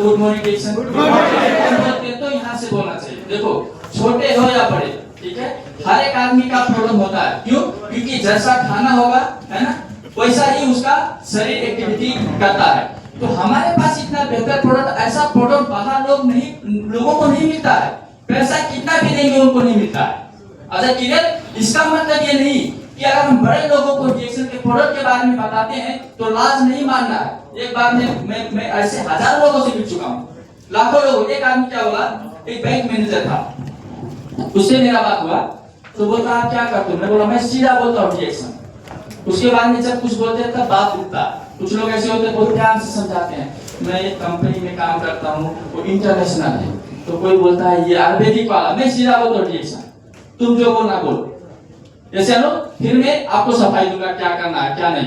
Good morning Dickson. तो यहाँ से बोलना चाहिए। देखो छोटे हो या बड़े, ठीक है, हर एक आदमी का प्रॉब्लम होता है। क्यों? क्योंकि जैसा खाना होगा, है ना, वैसा ही उसका शरीर एक्टिविटी करता है। तो हमारे पास इतना बेहतर प्रोडक्ट, ऐसा प्रोडक्ट बाहर लोगों को नहीं मिलता है। पैसा कितना भी देंगे उनको नहीं मिलता है। अच्छा क्लियर? इसका मतलब ये नहीं कि अगर हम बड़े लोगों को डिएक्शन के प्रोडक्ट के बारे में बताते हैं तो लाज नहीं मानना है। एक बार मैं ऐसे हजारों लोगों से मिल चुका हूँ, लाखों लोग। एक आदमी क्या हुआ, एक बैंक मैनेजर था, उससे मेरा बात हुआ तो बोलता आप क्या करते हो? मैं बोला मैं सीधा बोलता हूँ डिएक्शन। उसके बाद में जब कुछ बोलते हैं तब बात रुकता। कुछ लोग ऐसे होते हैं बहुत ध्यान से समझाते हैं। मैं एक कंपनी में काम करता हूँ, वो इंटरनेशनल है, तो कोई बोलता है ये आयुर्वेदिक वाला, मैं सीधा बोलता हूँ डिएक्शन, तुम जो बोलना बोलो, जैसे लो, फिर मैं आपको सफाई दूंगा क्या करना है क्या नहीं।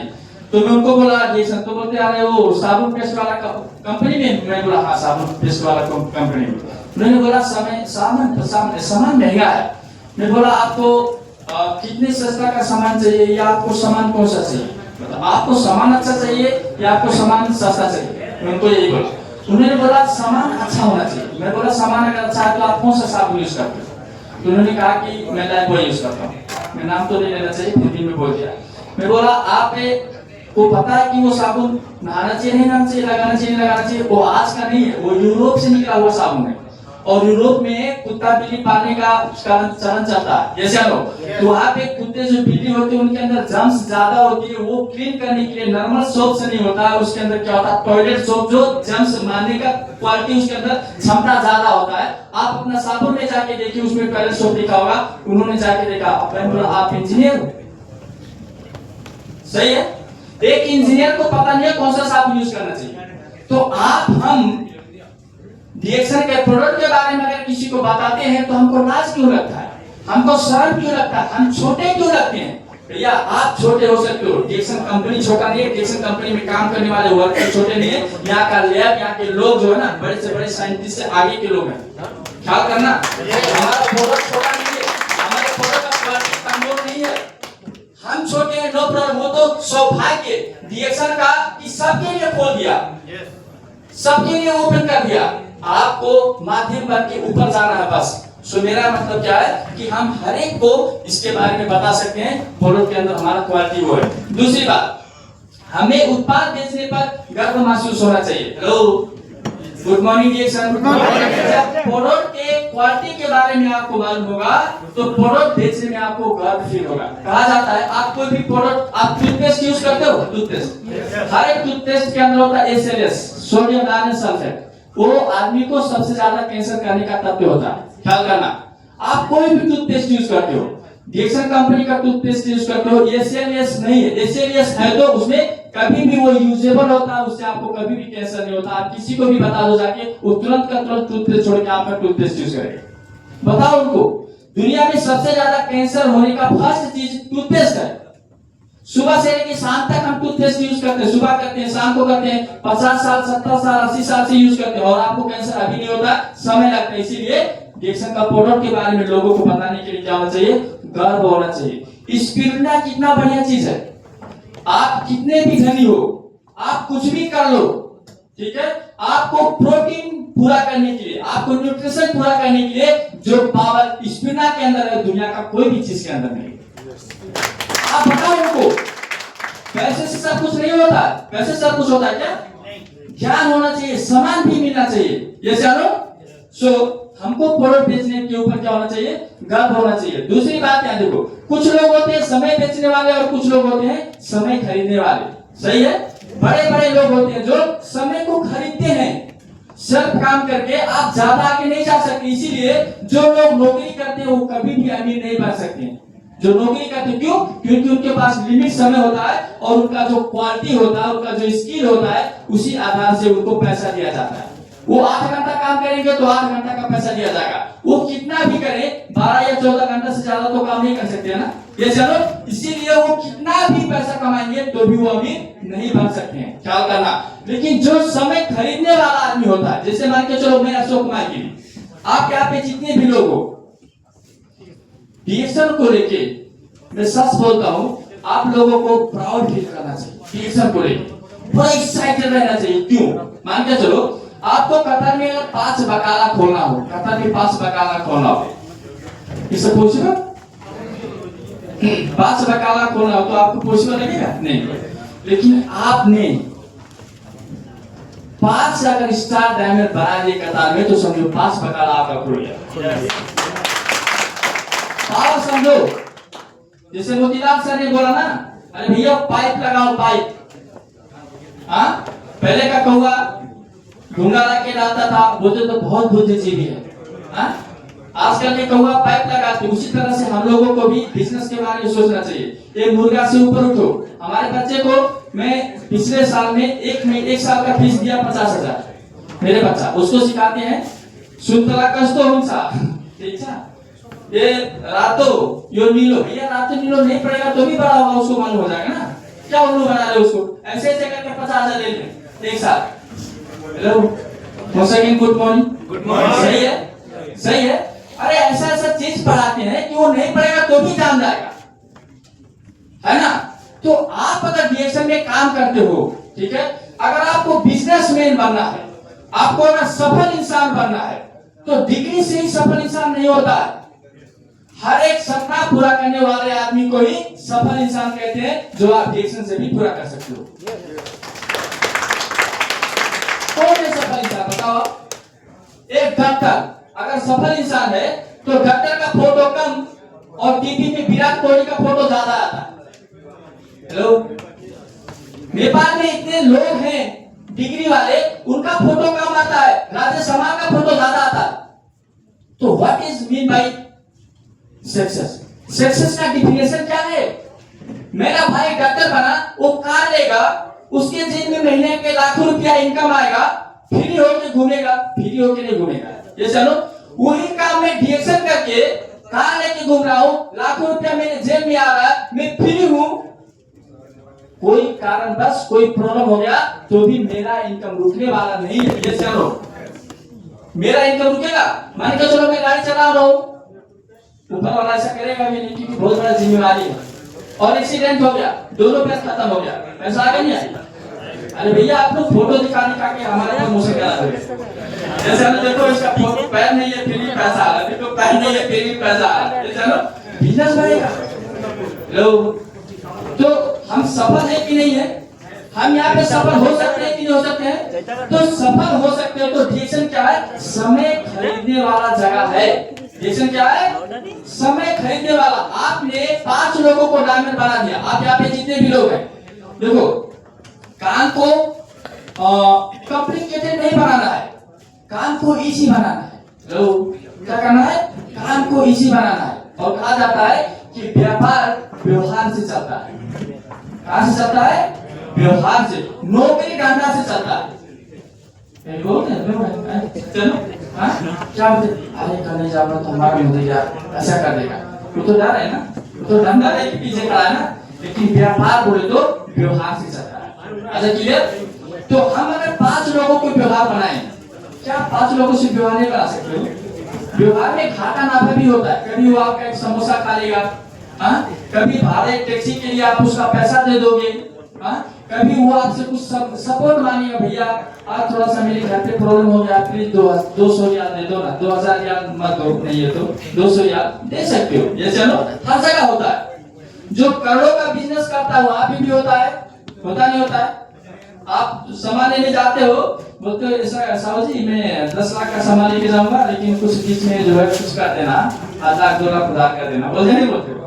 तो मैं उनको बोला डिएक्शन, तो बोलते आ रहे वो साबुन पेस्ट वाला कंपनी में? मैं बोला हाँ साबुन पेस्ट वाला कंपनी में। उन्होंने बोला सामान महंगा है। मैं बोला आपको कितने सस्ता का सामान चाहिए या आपको सामान कौन सा चाहिए? मतलब आपको सामान अच्छा चाहिए या आपको सामान सस्ता चाहिए? मैं उनको यही बोला। उन्होंने बोला सामान अच्छा होना चाहिए। मैं बोला सामान अगर अच्छा है तो आप कौन सा साबुन यूज करते हो? तो उन्होंने कहा कि मैं लाइफबॉय यूज करता हूँ। मैं नाम तो नहीं लेना चाहिए, फिर भी मैं बोल दिया। मैं बोला आप को पता है कि वो साबुन नहाना चाहिए नहीं नहाना चाहिए, लगाना चाहिए लगाना चाहिए? वो आज का नहीं है, वो यूरोप से निकला हुआ साबुन है। और यूरोप में कुत्ता बिल्ली पालने का चलन चलता है, जैसे लोग तो वहाँ पे कुत्ते जो बिल्ली होते हैं उनके अंदर जर्म्स ज्यादा होती है। वो क्लीन करने के लिए नॉर्मल सोप से नहीं होता है, उसके अंदर क्या होता है टॉयलेट सोप, जो जर्म्स मारने का क्वालिटी उसके अंदर क्षमता ज्यादा होता है। आप अपना साबुन में जाके देखिए, उसमें टॉयलेट सोप लिखा होगा। उन्होंने जाके देखा, आप इंजीनियर हो? सही है। एक इंजीनियर को पता नहीं है कौन सा साबुन यूज करना चाहिए। तो हम डिएक्शन के प्रोडक्ट के बारे में अगर किसी को बताते हैं तो हमको लाज क्यों लगता है, हमको शर्म क्यों लगता है, हम छोटे क्यों लगते हैं? भैया आप छोटे हो सकते हो, डिएक्शन कंपनी छोटा नहीं है। डिएक्शन कंपनी में काम करने वाले वर्कर छोटे नहीं है। यहाँ का लैब, यहाँ के लोग जो है ना, बड़े से बड़े साइंटिस्ट से आगे के लोग हैं। ख्याल करना, हमारा प्रोडक्ट छोटा नहीं है, हमारे प्रोडक्ट का क्वालिटी कमजोर नहीं है। हम छोटे हैं, नो प्रॉब्लम। वो तो सौभाग्य डिएक्शन का कि सबके लिए खोल दिया, सबके लिए ओपन कर दिया। आपको माध्यम बन के ऊपर जाना है बस। सो मेरा मतलब क्या है कि हम हर एक को इसके बारे में बता सकते हैं, प्रोडक्ट के अंदर हमारा क्वालिटी वो है। दूसरी बात, हमें उत्पाद बेचने पर गर्व महसूस होना चाहिए। हेलो, गुड मॉर्निंग डिएक्शन। प्रोडक्ट के क्वालिटी के बारे में आपको मालूम होगा तो प्रोडक्ट बेचने में आपको गर्व फील होगा। कहा जाता है आप कोई भी प्रोडक्ट, आप टूथपेस्ट यूज करते हो, टूथपेस्ट, हर एक टूथपेस्ट के अंदर होता है SLS, सोडियम लाइल सल्फेट। वो आदमी को सबसे ज्यादा कैंसर करने का तथ्य होता है। ख्याल करना, आप कोई भी टूथपेस्ट यूज करते हो, डिएक्शन कंपनी का टूथपेस्ट यूज करते हो, SLS नहीं है। SLS है तो उसमें कभी भी वो यूजेबल होता है, उससे आपको कभी भी कैंसर नहीं होता। आप किसी को भी बता दो जाके, वो तुरंत का तुरंत टूथपेस्ट छोड़ के आपका टूथपेस्ट यूज करेगा। बताओ उनको, दुनिया में सबसे ज्यादा कैंसर होने का फर्स्ट चीज टूथपेस्ट है। सुबह से लेकर शाम तक हम टूथपेस्ट यूज करते हैं, सुबह करते हैं, शाम को करते हैं, 50 साल 70 साल 80 साल से यूज करते हैं और आपको कैंसर अभी नहीं होता, समय लगता है। इसीलिए डिएक्शन का प्रोडक्ट के बारे में लोगों को बताने के लिए क्या होना चाहिए, गर्व होना चाहिए। स्पिरुलिना कितना बढ़िया चीज है। आप कितने भी धनी हो, आप कुछ भी कर लो, ठीक है, आपको प्रोटीन पूरा करने के लिए, आपको न्यूट्रिशन पूरा करने के लिए जो पावर स्पिरुलिना के अंदर है, दुनिया का कोई भी चीज के अंदर नहीं। आप बताओ उनको, पैसे से सब कुछ नहीं होता, पैसे से सब कुछ होता है क्या? ज्ञान होना चाहिए, सामान भी मिलना चाहिए। ये चलो, सो हमको प्रोडक्ट बेचने के ऊपर क्या होना चाहिए, गर्व होना चाहिए। दूसरी बात यहाँ देखो, कुछ लोग होते हैं समय बेचने वाले और कुछ लोग होते हैं समय खरीदने वाले। सही है। बड़े बड़े लोग होते हैं जो समय को खरीदते हैं। सिर्फ काम करके आप ज्यादा आगे नहीं जा सकते। इसीलिए जो लोग नौकरी करते हैं वो कभी भी अमीर नहीं बन सकते। जो नौकरी करते हैं, क्यों? क्योंकि उनके पास लिमिट समय होता है और उनका जो क्वालिटी होता है, उनका जो स्किल होता है, उसी आधार से उनको पैसा दिया जाता है। वो 8 घंटा काम करेंगे तो 8 घंटा का पैसा दिया जाएगा। वो कितना भी करे, 12 या 14 घंटा से ज्यादा तो काम नहीं कर सकते है ना, ये चलो। इसीलिए वो कितना भी पैसा कमाएंगे तो भी वो अमीर नहीं बन सकते हैं। ख्याल करना। लेकिन जो समय खरीदने वाला आदमी होता है, जैसे मान के चलो मैं अशोक कुमार की, आप यहाँ पे जितने भी लोग हो, डिएक्शन को लेके मैं सच बोलता हूँ, आप लोगों को प्राउड फील करना चाहिए। डिएक्शन को लेके बड़ा एक्साइटेड रहना चाहिए। क्यों? मान के चलो आपको कतर में अगर 5 बकाला खोलना हो, कतर में 5 बकाला खोलना हो, इससे पॉसिबल 5 बकाला खोलना हो तो आपको पॉसिबल लगेगा नहीं। लेकिन आपने 5 अगर स्टार डायमंड बना दिए कतार में तो समझो 5 बकाला आपका खुल गया। और समझो जैसे मोतीलाल सर ने बोला ना, अरे भैया पाइप लगाओ पाइप। हाँ, पहले का कौवा ढूंगा रख के डालता था, बोलते तो बहुत बुद्धिजीवी है। हाँ, आजकल के कौवा पाइप लगाते। उसी तरह से हम लोगों को भी बिजनेस के बारे में सोचना चाहिए। एक मुर्गा से ऊपर उठो। हमारे बच्चे को मैं पिछले साल में एक साल का फीस दिया 50,000। मेरे बच्चा उसको सिखाते हैं सुतला कस्तो हुंसा, ठीक है, ये रातो यो नीलो, भैया रातो नीलो नहीं पड़ेगा तो भी बड़ा होगा, उसको मालूम हो जाएगा ना। क्या उल्लू बना रहे उसको, ऐसे ऐसे करके 50,000 ले लें एक साल। Hello good morning, good morning, सही है, सही है। अरे ऐसा ऐसा चीज पढ़ाते हैं कि वो नहीं पढ़ेगा तो भी जान जाएगा, है ना। तो आप अगर डीएक्शन में काम करते हो, ठीक है, अगर आपको बिजनेसमैन बनना है, आपको अगर सफल इंसान बनना है, तो डिग्री से ही सफल इंसान नहीं होता है। हर एक सपना पूरा करने वाले आदमी को ही सफल इंसान कहते हैं, जो आप डीएक्शन से भी पूरा कर सकते हो। कौन है सफल इंसान बताओ। एक डॉक्टर अगर सफल इंसान है तो डॉक्टर का फोटो कम और टीवी में विराट कोहली का फोटो ज्यादा आता है। हेलो, नेपाल में इतने लोग हैं डिग्री वाले, उनका फोटो कम आता है, राजेश शर्मा का फोटो ज्यादा आता है। तो what is mean by success? Success का डिफिनेशन क्या है? मेरा भाई डॉक्टर बना, वो कार लेगा, उसके जेब में महीने के लाखों रुपया इनकम आएगा, फ्री होके घूमेगा, फ्री होके नहीं घूमेगा। ये चलो वही काम में डीएक्शन करके कार लेके घूम रहा हूं, लाखों रुपया मेरे जेब में आ रहा है, मैं फ्री हूं, कोई कारण बस कोई प्रॉब्लम हो गया तो भी मेरा इनकम रुकने वाला नहीं है। ये चलो मेरा इनकम रुकेगा, मान के चलो मैं गाड़ी चला रहा हूं, ऊपर वाला ऐसा करेगा भी नहीं, क्योंकि बहुत बड़ा जिम्मेवारी है, और एक्सीडेंट हो गया, दोनों पैसे खत्म हो गया, पैसा आगे नहीं आएगा। अरे भैया आप लोग फोटो दिखा के हमारे को मुझसे क्या जैसे ना, देखो इसका पैर नहीं है फिर भी पैसा आ रहा है, देखो पैर नहीं है फिर भी पैसा आ रहा है, चलो बिजनेस बढ़ेगा। लोग तो हम सफल है कि नहीं है? हम यहाँ पे सफल हो सकते हैं कि नहीं हो सकते हैं? तो सफल हो सकते हो तो डीएक्शन क्या है? समय खरीदने वाला जगह है। डीएक्शन क्या है? समय खरीदने वाला। आपने 5 लोगों को डायमंड बना दिया। आप यहाँ पे जितने भी लोग हैं, देखो काम को कॉम्प्लिकेटेड नहीं बनाना है, काम को इजी बनाना है। तो क्या करना है? काम को इजी बनाना है। और कहा जाता है कि व्यापार व्यवहार से चलता है। कहां से चलता है? व्यवहार से। नौकरी धंधा से चलता है। चलो हाँ क्या बोलते? अरे करने जाऊंगा तो हमारा भी यार ऐसा कर देगा, वो तो डर है ना, वो तो धंधा के पीछे खड़ा है ना। लेकिन व्यापार बोले तो व्यवहार से चलता है। अच्छा क्लियर? तो हम अगर 5 लोगों को व्यवहार बनाए, क्या 5 लोगों से व्यवहार नहीं बना सकते हो? व्यवहार में घाटा नाफा भी होता है। कभी वो आपका एक समोसा खा लेगा, हाँ, कभी भाड़े टैक्सी के लिए आप उसका पैसा दे दोगे, हाँ, कभी वो आपसे कुछ सपोर्ट मांगेगा, भैया आज थोड़ा सा मेरे घर पे प्रॉब्लम हो गया, प्लीज 200 रियाल दे दो ना, 2000 रियाल मत दो, नहीं है तो 200 रियाल दे सकते हो। ये चलो हर जगह होता है। जो करोड़ों का बिजनेस करता है वहां भी होता है, होता नहीं होता है? आप सामान लेने जाते हो, बोलते हो ऐसा साहू जी मैं 10 लाख का सामान लेके जाऊंगा, लेकिन कुछ बीच में जो है कुछ कर देना, 1 लाख 2 लाख उधार कर देना, बोलते नहीं बोलते?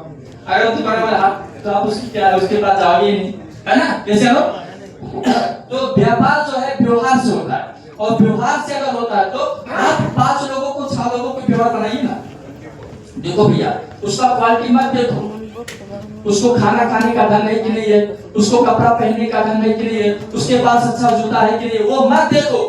अगर तुम्हारे वाला हाथ तो आप उसकी क्या उसके पास जाओगे नहीं, है ना? कैसे हो? तो व्यापार जो है व्यवहार से होता है, और व्यवहार से अगर होता है तो आप 5 लोगों को 6 लोगों को व्यवहार बनाइए ना। देखो भैया उसका क्वालिटी मत देखो, उसको खाना खाने का ढंग है कि नहीं है, उसको कपड़ा पहनने का ढंग है कि नहीं है, उसके पास अच्छा जूता है कि नहीं, वो मत देखो।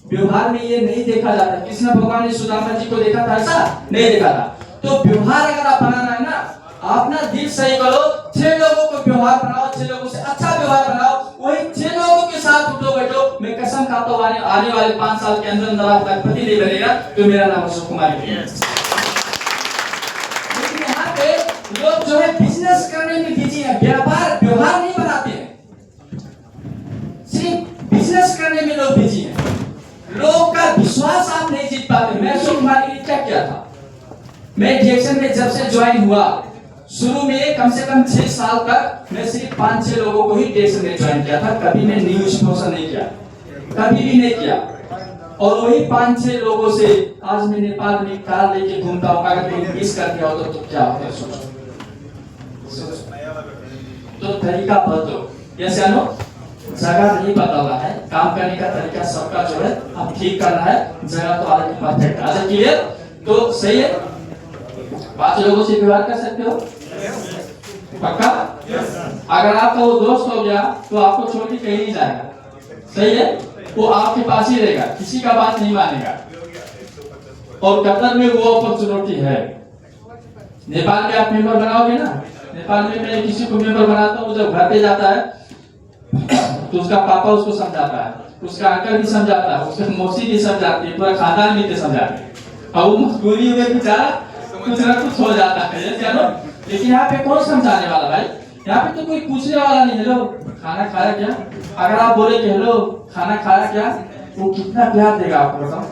व्यवहार में ये नहीं देखा जाता। कृष्ण भगवान ने सुदामा जी को देखा था? ऐसा नहीं देखा था। तो व्यवहार अगर आप बनाना है ना, अपना दिल सही करो, 6 लोगों को व्यवहार बनाओ, 6 लोगों से अच्छा व्यवहार बनाओ, वही 6 लोगों के साथ उठो बैठो। मैं कसम खाता हूँ आने वाले 5 साल के अंदर आप लखपति नहीं बनेगा तो मेरा नाम अशोक कुमार है। लेकिन यहाँ पे लोग जो है बिजनेस करने में बिजी है, व्यापार व्यवहार नहीं बनाते हैं, सिर्फ बिजनेस करने में लोग बिजी हैं। लोगों का विश्वास आप नहीं जीत पाते। मैं अशोक कुमार के लिए क्या किया था, मैं डिएक्शन में जब से ज्वाइन हुआ, शुरू में कम से कम 6 साल तक मैं सिर्फ 5-6 लोगों को ही डिएक्शन में ज्वाइन किया था। कभी मैं न्यू स्पॉन्सर नहीं किया, कभी भी नहीं किया। और वही 5-6 लोगों से आज मैं नेपाल में कार लेके घूमता हूँ। अगर कोई मिस कर दिया हो तो क्या होता है सोचो। तो तरीका बदलो। जैसे जगह नहीं पता हुआ है, काम करने का तरीका सबका जो है अब ठीक करना है। जगह तो अलग परफेक्ट आज क्लियर, तो सही है। 5 लोगों से व्यवहार कर सकते हो पक्का। अगर आपका वो दोस्त हो गया तो आपको छोड़ के कहीं नहीं जाएगा, सही है। वो आपके पास ही रहेगा, किसी का बात नहीं मानेगा। और कतर में वो अपॉर्चुनिटी है। नेपाल में आप मेंबर बनाओगे ना, नेपाल में मैं किसी को मेंबर बनाता हूँ, जब घर पे जाता है तो उसका पापा उसको समझाता है, उसका अंकल भी समझाता है, उसका मौसी भी समझाती है, पूरा खानदान भी समझाते हैं। और वो मजबूरी में बेचारा कुछ ना कुछ हो जाता है, चलो। लेकिन यहाँ पे कौन समझाने वाला भाई, यहाँ पे तो कोई पूछने वाला नहीं। हेलो खाना खाया क्या, अगर आप बोले कि हेलो खाना खाया क्या, वो कितना प्यार देगा आपको बताओ।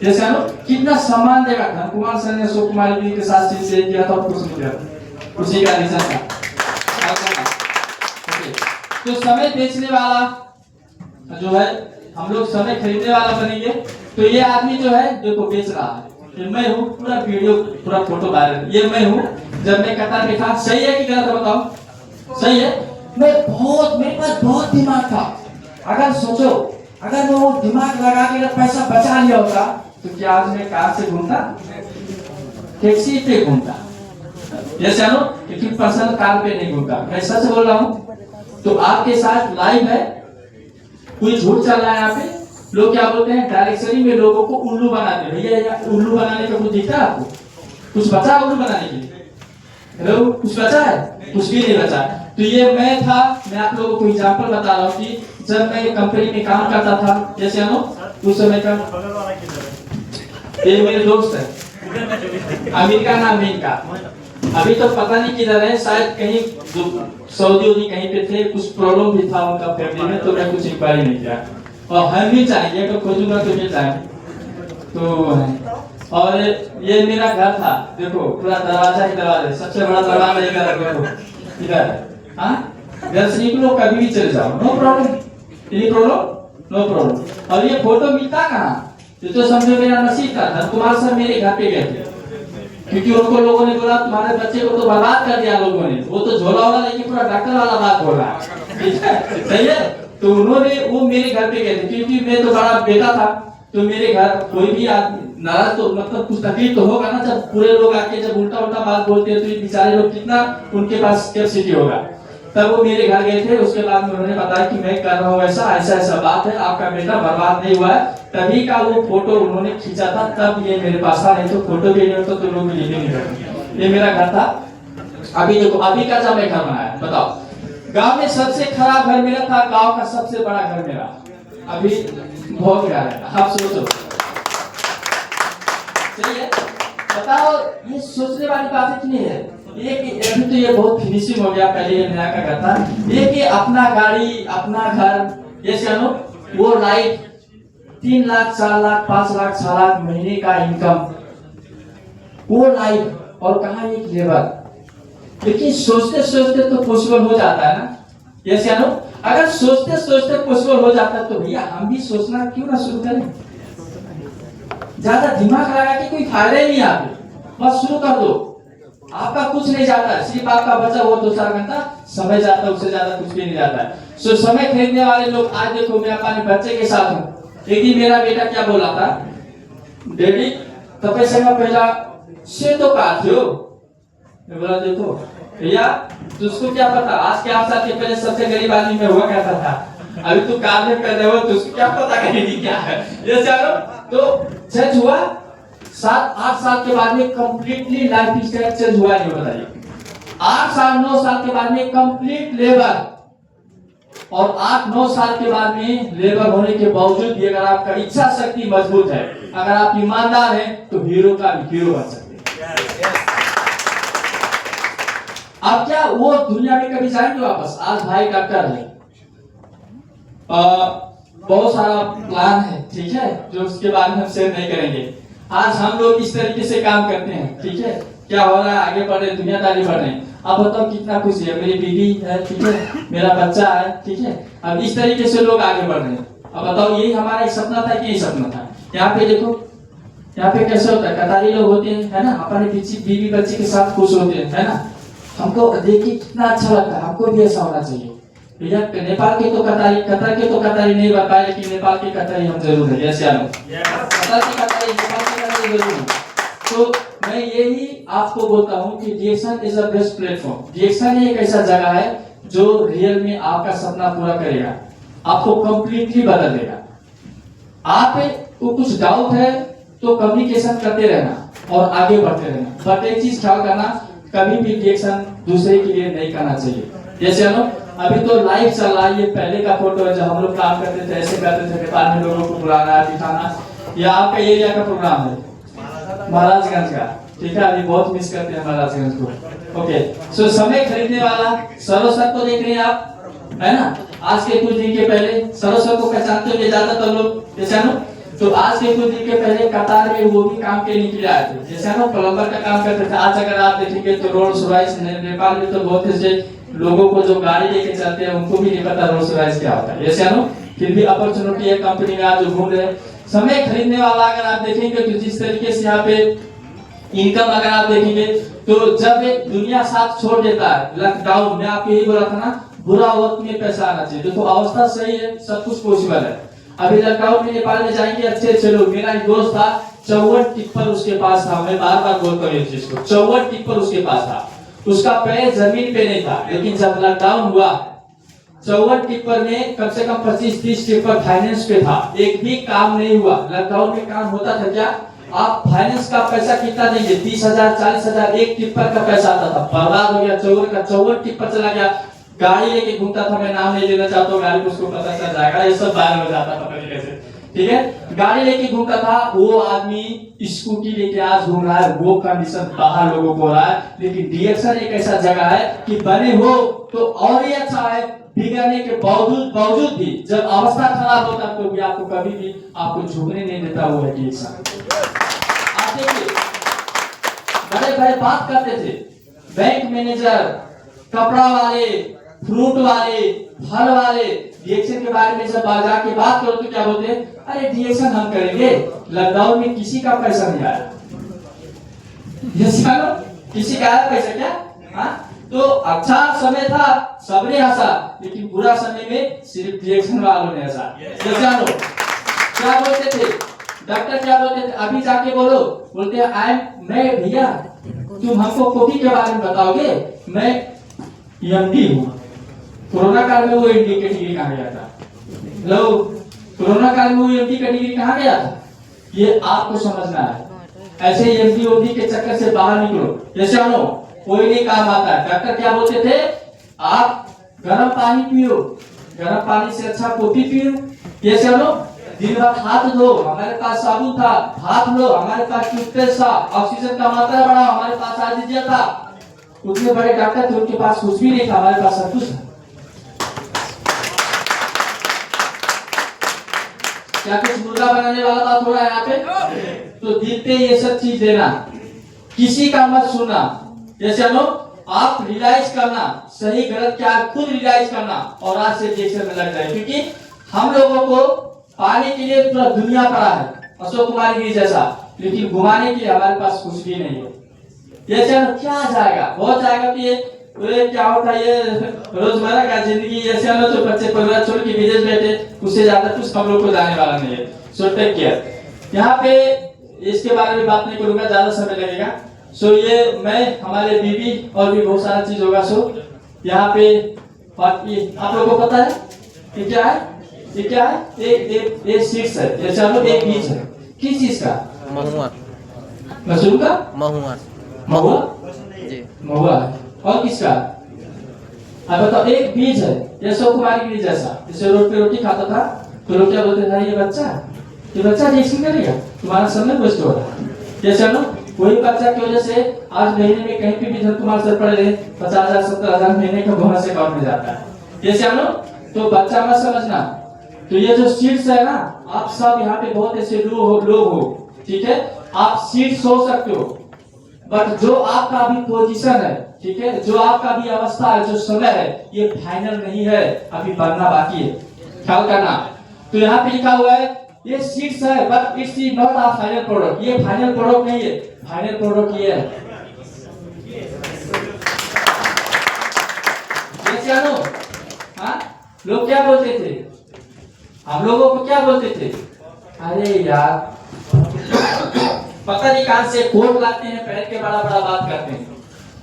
जैसे कितना सम्मान देगा। धन कुमार सर ने अशोक कुमार जी के साथ से किया था, कुछ नहीं किया, उसी का रीजन था। तो समय बेचने वाला जो है, हम लोग समय खरीदने वाला बनेंगे। तो ये आदमी जो है देखो बेच रहा है, ये मैं हूँ, पूरा वीडियो पूरा फोटो वायरल, ये मैं हूँ। जब मैं कतार में था, सही है कि गलत है बताओ, सही है। मेरे पास बहुत दिमाग था। अगर सोचो, अगर मैं वो दिमाग लगा के पैसा बचा लिया होता तो क्या आज मैं कार से घूमता, टैक्सी पे घूमता। जैसे लेकिन पर्सनल कार पे नहीं घूमता। मैं सच बोल रहा हूँ। तो आपके साथ लाइव है, कोई झूठ चल रहा है यहाँ पे। लोग क्या बोलते हैं, डायरेक्शनी में लोगों को उल्लू बनाते हैं। भैया उल्लू बनाने का कुछ दिखता है आपको, कुछ बचा उल्लू बनाने के लिए? हेलो कुछ बचा है? कुछ भी नहीं बचा। तो ये मैं था, मैं आप लोगों को एग्जांपल बता रहा हूँ कि जब मैं कंपनी में काम करता था, जैसे उस समय का ये मेरे दोस्त है, अमेरिका नाम है इनका। अभी तो पता नहीं किधर है, शायद कहीं सऊदी कहीं पे थे, कुछ प्रॉब्लम भी था उनका फैमिली में, तो मैं कुछ इंक्वायरी नहीं किया। और हम भी चाहेंगे तो खोजूंगा तो मिल जाएंगे। तो और ये मेरा घर था, देखो पूरा दरवाजा ही दरवाजा, सबसे बड़ा दरवाजा इधर देखो इधर। हाँ घर से निकलो कभी भी चले जाओ, no problem, any problem no problem. और ये फोटो मिलता कहाँ, ये तो समझो मेरा नसीब था। धन कुमार सर मेरे घर पे गए थे, क्योंकि उनको लोगों ने बोला तुम्हारे बच्चे को तो बर्बाद कर दिया लोगों ने। वो तो झोला वाला लेके पूरा डॉक्टर वाला बात बोल रहा है, ठीक है, सही है। तो उन्होंने वो मेरे घर पे गए थे, क्योंकि मैं तो बड़ा बेटा था। तो मेरे घर कोई भी आदमी नाराज तो मतलब कुछ तकलीफ तो होगा ना, जब पूरे लोग आके जब उल्टा उल्टा बात बोलते हैं तो ये बेचारे लोग कितना उनके पास कैपेसिटी होगा। तब वो मेरे घर गए थे, उसके बाद में उन्होंने बताया कि मैं कर रहा हूँ ऐसा ऐसा बात है, आपका बेटा बर्बाद नहीं हुआ है। तभी का वो फोटो उन्होंने खींचा था, तब ये मेरे पास था, नहीं तो फोटो भी नहीं होता तो लोग भी नहीं करते। ये मेरा घर था। अभी देखो अभी का जब मैं घर बनाया, बताओ गांव में सबसे खराब घर मेरा था, गांव का सबसे बड़ा घर मेरा अभी बहुत प्यारा है। आप सोचो, सही है, बताओ ये सोचने वाली बात कितनी है। ये कि अभी तो ये बहुत फिनिशिंग हो गया, पहले ये नया का घर था। ये कि अपना गाड़ी अपना घर, जैसे वो लाइट 3 लाख 4 लाख 5 लाख 6 लाख महीने का इनकम, वो लाइफ, और कहा एक लेबर। लेकिन सोचते सोचते तो पॉसिबल हो जाता है ना। जैसे अगर सोचते सोचते पॉसिबल हो जाता है तो भैया हम भी सोचना क्यों ना शुरू करें। ज्यादा दिमाग लगा के कोई फायदा ही नहीं, आप बस शुरू कर दो। आपका कुछ नहीं जाता, सिर्फ आपका बचा वो 2-4 घंटा समय जाता है, उससे ज्यादा कुछ भी नहीं जाता है। सो समय खरीदने वाले लोग आज देखो, मैं अपने बच्चे के साथ हूँ। एक दिन मेरा बेटा क्या बोला था, डैडी तपस्या में पहला से तो काटो। मैं बोला देखो भैया तुझको क्या पता, आज के 8 साल के पहले सबसे गरीब आदमी में हुआ करता था, अभी तू काम में कर रहे हो, तुझको क्या पता करेगी क्या है। ये चलो तो चेंज हुआ, 7-8 साल के बाद में कंप्लीटली लाइफ स्टाइल चेंज हुआ नहीं, बताइए। 8 साल 9 साल के बाद में कंप्लीट लेबर, और 8-9 साल के बाद में लेबर होने के बावजूद भी अगर आपका इच्छा शक्ति मजबूत है, अगर आप ईमानदार हैं, तो हीरो का भी हीरो बन सकते हैं। आप क्या वो दुनिया में कभी जाएंगे वापस? आज भाई डॉक्टर है, बहुत सारा प्लान है, ठीक है, जो उसके बारे में हम शेयर नहीं करेंगे। आज हम लोग इस तरीके से काम करते हैं, ठीक है, क्या हो रहा है, आगे बढ़ रहे, दुनियादारी बढ़ रहे हैं। अब बताओ कितना खुशी है, मेरी बीवी है, ठीक है, मेरा बच्चा है, ठीक है। अब इस तरीके से लोग आगे बढ़ रहे हैं। अब बताओ यही हमारा एक सपना था कि यही सपना था। यहाँ पे देखो, यहाँ पे कैसे होता है, कतारी लोग होते हैं, है ना, अपने बीवी बच्चे के साथ खुश होते हैं, है ना। हमको देखिए कितना अच्छा लगता है, हमको भी ऐसा होना चाहिए। भैया नेपाल के तो कतारी, कतर के तो कतारी नहीं बन पाए, लेकिन नेपाल के कतारी हम जरूर है, जैसे कतर की कतारी, नेपाल की कतारी जरूर है। तो मैं यही आपको बोलता हूँ कि डीएक्शन इज अ बेस्ट प्लेटफॉर्म। डीएक्शन एक ऐसा जगह है जो रियल में आपका सपना पूरा करेगा, आपको कंप्लीटली बदल देगा। आपको कुछ डाउट है तो कम्युनिकेशन करते रहना और आगे बढ़ते रहना, बट एक चीज ख्याल करना, कभी भी रिएक्शन दूसरे के लिए नहीं करना चाहिए। जैसे अभी तो लाइव चल रहा है, ये पहले का फोटो है जब हम लोग काम करते थे, ऐसे करते थे, नेपाल में लोगों को बुलाना दिखाना। ये आपका एरिया का प्रोग्राम है, महाराजगंज का, ठीक है। अभी बहुत मिस करते हैं महाराजगंज को। ओके, सो समय खरीदने वाला सरोसर को देख रहे हैं आप, है ना। आज के कुछ दिन के पहले सरोसर को पहचानते हो ज्यादातर लोग, जैसे ना। तो आज के कुछ दिन के पहले कतार में वो भी काम के लिए निकले आए थे, जैसे ना, प्लम्बर का काम करते थे। आज अगर आप देखेंगे तो रोल्स रॉयस, नेपाल में तो बहुत ऐसे लोगों को जो गाड़ी लेके चलते हैं उनको भी नहीं पता रोल्स रॉयस क्या होता है, जैसे ना। फिर भी अपॉर्चुनिटी है कंपनी में, आज जो घूम रहे हैं। समय खरीदने वाला अगर आप देखेंगे तो जिस तरीके से यहाँ पे इनकम अगर आप देखेंगे, तो जब एक दुनिया साथ छोड़ देता है, लॉकडाउन में आपको यही बोला था ना, बुरा वक्त में पैसा आना चाहिए। देखो अवस्था सही है, सब कुछ पॉसिबल है। अभी लॉकडाउन में नेपाल में जाएंगे अच्छे लोग। मेरा एक दोस्त था, 54 टिप्पर उसके पास था, मैं बार बार बोलता हूँ इस चीज को, 54 टिप्पर उसके पास था, उसका पैर जमीन पे नहीं था। लेकिन जब लॉकडाउन हुआ, 54 टिप्पर में कम से कम 25-30 टिप्पर फाइनेंस पे था, एक भी काम नहीं हुआ। लॉकडाउन में काम होता था क्या, आप फाइनेंस का पैसा कितना देंगे, 30,000 40,000 एक टिप्पर का पैसा आता था, बर्बाद हो गया। 54 टिप्पर चला गया। गाड़ी लेके घूमता था, मैं नाम नहीं लेना चाहता हूँ, गाड़ी को उसको पता चल जाएगा, ये सब वायरल हो जाता था तरीके से, ठीक है। गाड़ी लेके घूमता था, वो आदमी स्कूटी लेके आज घूम रहा है, वो कंडीशन बाहर लोगों को हो रहा है। लेकिन डीएक्शन एक ऐसा जगह है कि बने हो तो और ही अच्छा है, बिगड़ने के बावजूद भी जब अवस्था खराब होता तो भी आपको कभी भी आपको झुकने नहीं देता, वो है डीएक्शन। आप देखिए, बड़े बात करते थे, बैंक मैनेजर, कपड़ा वाले, फ्रूट वाले, फल वाले, डीएक्शन के बारे में जब बाजार की बात करो तो क्या बोलते हैं, अरे डीएक्शन हम करेंगे, लॉकडाउन में किसी का पैसा नहीं आया। किसी का आया पैसा क्या? हाँ, तो अच्छा समय था, सबने हंसा, लेकिन बुरा समय में सिर्फ डीएक्शन वालों ने हंसा। क्या बोलते थे डॉक्टर, क्या बोलते थे, अभी जाके बोलो, बोलते हैं मैं भैया तुम हमको कोविड के बारे में बताओगे, मैं एमडी हूँ। कोरोना काल में वो एमडी की डिग्री कहाँ गया था? लो, कोरोना काल में वो एमडी का डिग्री कहाँ गया था? ये आपको समझना है। ऐसे एमडी ओमडी के चक्कर से बाहर निकलो। जैसे हम कोई नहीं काम आता है। डॉक्टर क्या बोलते थे, आप गर्म पानी पियो, गर्म पानी से अच्छा कॉफी पियो। जैसे हम दिन भर हाथ धो, हमारे पास साबुन था, हाथ लो, हमारे पास टूथपेस्ट था, ऑक्सीजन का मात्रा बढ़ा, हमारे पास ऑक्सीजन था। उतने बड़े डॉक्टर थे, उनके पास कुछ भी नहीं था, हमारे पास सब कुछ था। क्या कुछ मुर्गा बनाने वाला बात हो रहा है यहाँ पे? तो दिल पे ये सब चीज देना, किसी का मत सुनना। जैसे हम आप रियलाइज करना सही गलत क्या, खुद रियलाइज करना और आज से डीएक्शन में लग जाए। क्योंकि हम लोगों को पाने के लिए पूरा दुनिया पड़ा है, अशोक कुमार गिरी जैसा, लेकिन घुमाने के लिए हमारे पास कुछ भी नहीं है। जैसे क्या जाएगा, बहुत जाएगा कि ये क्या होता है, ये रोजमर्रा का जिंदगी। जैसे हम तो बच्चे परिवार छोड़ के विदेश बैठे, उससे ज्यादा कुछ हम लोग को जाने वाला नहीं है। So take care. यहाँ पे इसके बारे में बात नहीं करूंगा, ज्यादा समय लगेगा। सो ये मैं हमारे बीबी और भी बहुत सारा चीज होगा। सो यहाँ पे आप लोगों को पता है कि क्या है, ये क्या है, एक सीड्स है, जैसे हम लोग एक बीज है, किस चीज का? महुआ, मशरूम का, महुआ, महुआ जी, महुआ है। और किसका? अब बताओ, एक बीज है, जैसे कुमारी गिरी जैसा, जैसे रोड पे रोटी खाता था तो लोग क्या बोलते थे, ये बच्चा रिएक्शन करेगा, तुम्हारा समय वेस्ट हो रहा है। जैसे ना कोई बच्चा की वजह से आज महीने में कहीं पे भी धन कुमार सर पड़े रहे, 50,000 70,000 महीने का बोनस अकाउंट में जाता है। जैसे हम लोग तो बच्चा मत समझना, तो ये जो सीट्स है ना, आप सब यहाँ पे बहुत ऐसे लोग हो, ठीक है, आप सीट्स हो सकते हो, बट जो आपका अभी पोजीशन है, ठीक है, जो आपका अभी अवस्था है, जो समय है, ये फाइनल नहीं है, अभी बनना बाकी है, ख्याल करना। तो यहाँ पे लिखा हुआ है ये सीट्स है, but it's not a final product, ये फाइनल प्रोडक्ट नहीं है, फाइनल प्रोडक्ट ये है। जानो, हाँ, लोग क्या बोलते थे, हम लोगों को क्या बोलते थे, अरे यार पता नहीं कहां से कोट लाते हैं, पहन के बड़ा बड़ा बात करते हैं।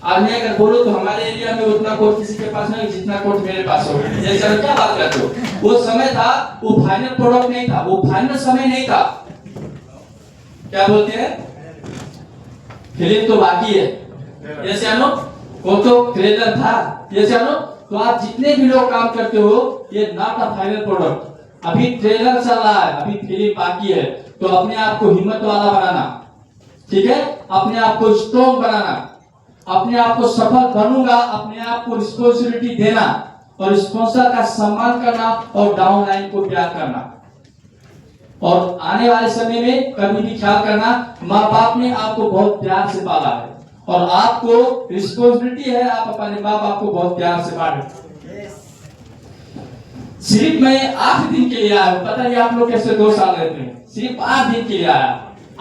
और मैं अगर बोलूं तो हमारे एरिया में उतना कोट किसी के पास नहीं जितना कोट मेरे पास हो। जैसे क्या बात करते हो, वो समय था, वो फाइनल प्रोडक्ट नहीं था, वो फाइनल समय नहीं था। क्या बोलते हैं, फिल्म तो बाकी है, जैसे अनु वो तो ट्रेलर था, जैसे अनु तो आप जितने भी लोग काम करते हो, ये नॉट अ फाइनल प्रोडक्ट, अभी ट्रेलर चल रहा है, अभी फिल्म बाकी है। तो अपने आप को हिम्मत वाला बनाना, ठीक है, अपने आप को स्ट्रॉन्ग बनाना, अपने आप को सफल बनूंगा, अपने आप को रिस्पॉन्सिबिलिटी देना और स्पॉन्सर का सम्मान करना और डाउन लाइन को प्यार करना। और आने वाले समय में कभी भी ख्याल करना, माँ बाप ने आपको बहुत प्यार से पाला है और आपको रिस्पॉन्सिबिलिटी है, आप अपने माँ बाप को बहुत प्यार से पालें। सिर्फ मैं 8 दिन के लिए आया हूँ, पता नहीं आप लोग कैसे 2 साल रहते हैं, सिर्फ 8 दिन के लिए आया।